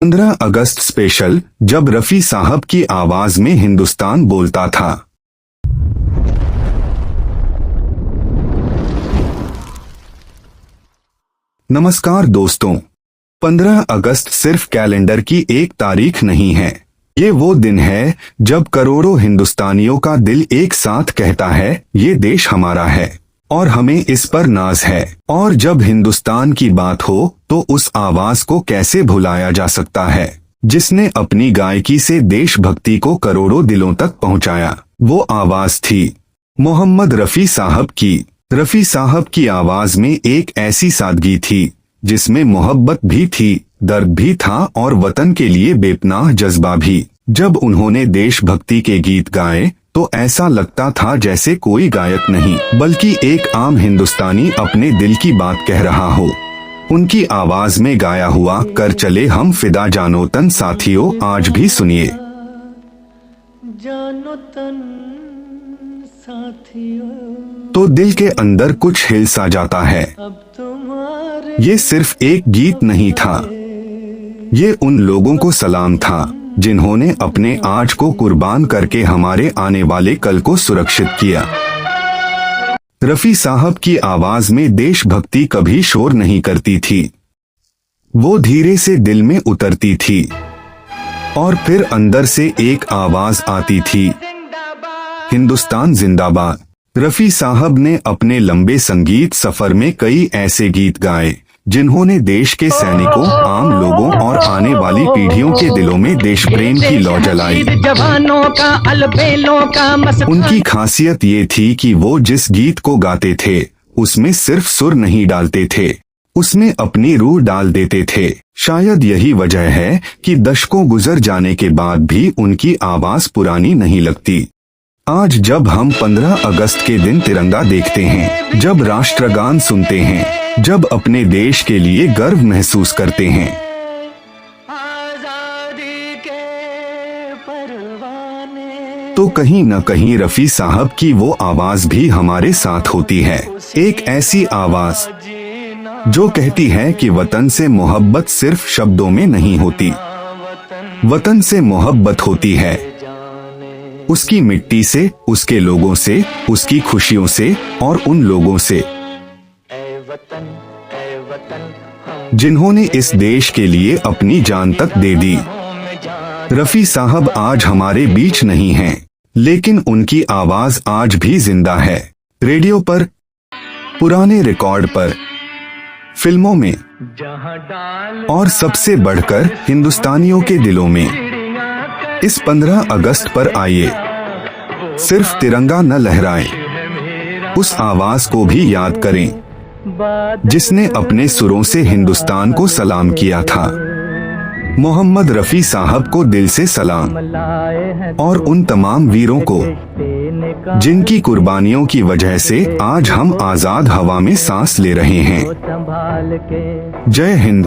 15 अगस्त special, जब रफी साहब की आवाज में हिंदुस्तान बोलता था। नमस्कार दोस्तों, 15 अगस्त सिर्फ कैलेंडर की एक तारीख नहीं है। ये वो दिन है जब करोड़ों हिंदुस्तानियों का दिल एक साथ कहता है, ये देश हमारा है और हमें इस पर नाज है। और जब हिंदुस्तान की बात हो तो उस आवाज को कैसे भुलाया जा सकता है, जिसने अपनी गायकी से देशभक्ति को करोड़ों दिलों तक पहुंचाया। वो आवाज थी मोहम्मद रफी साहब की। रफी साहब की आवाज में एक ऐसी सादगी थी जिसमें मोहब्बत भी थी, दर्द भी था और वतन के लिए बेपनाह जज्बा भी। जब उन्होंने देशभक्ति के गीत गाए तो ऐसा लगता था जैसे कोई गायक नहीं बल्कि एक आम हिंदुस्तानी अपने दिल की बात कह रहा हो। उनकी आवाज में गाया हुआ कर चले हम फिदा जानो तन साथियों आज भी सुनिए। जानो तन साथियों, तो दिल के अंदर कुछ हिल सा जाता है। अब तुम्हारे ये सिर्फ एक गीत नहीं था, ये उन लोगों को सलाम था जिन्होंने अपने आज को कुर्बान करके हमारे आने वाले कल को सुरक्षित किया। रफी साहब की आवाज में देशभक्ति कभी शोर नहीं करती थी, वो धीरे से दिल में उतरती थी और फिर अंदर से एक आवाज आती थी, हिंदुस्तान जिंदाबाद। रफी साहब ने अपने लंबे संगीत सफर में कई ऐसे गीत गाए जिन्होंने देश के सैनिकों, आम लोगों और आने वाली पीढ़ियों के दिलों में देश प्रेम की लौ जलाई। उनकी खासियत ये थी कि वो जिस गीत को गाते थे उसमें सिर्फ सुर नहीं डालते थे, उसमें अपनी रूह डाल देते थे। शायद यही वजह है कि दशकों गुजर जाने के बाद भी उनकी आवाज पुरानी नहीं लगती। आज जब हम 15 अगस्त के दिन तिरंगा देखते हैं, जब राष्ट्रगान सुनते हैं, जब अपने देश के लिए गर्व महसूस करते हैं, आजादी के परवाने, तो कहीं न कहीं रफी साहब की वो आवाज भी हमारे साथ होती है। एक ऐसी आवाज जो कहती है कि वतन से मोहब्बत सिर्फ शब्दों में नहीं होती, वतन से मोहब्बत होती है उसकी मिट्टी से, उसके लोगों से, उसकी खुशियों से और उन लोगों से जिन्होंने इस देश के लिए अपनी जान तक दे दी। रफी साहब आज हमारे बीच नहीं हैं, लेकिन उनकी आवाज आज भी जिंदा है। रेडियो पर, पुराने रिकॉर्ड पर, फिल्मों में और सबसे बढ़कर हिंदुस्तानियों के दिलों में। इस 15 अगस्त पर आइए, सिर्फ तिरंगा न लहराएं, उस आवाज को भी याद करें जिसने अपने सुरों से हिंदुस्तान को सलाम किया था। मोहम्मद रफी साहब को दिल से सलाम, और उन तमाम वीरों को जिनकी कुर्बानियों की वजह से आज हम आजाद हवा में सांस ले रहे हैं। जय हिंद।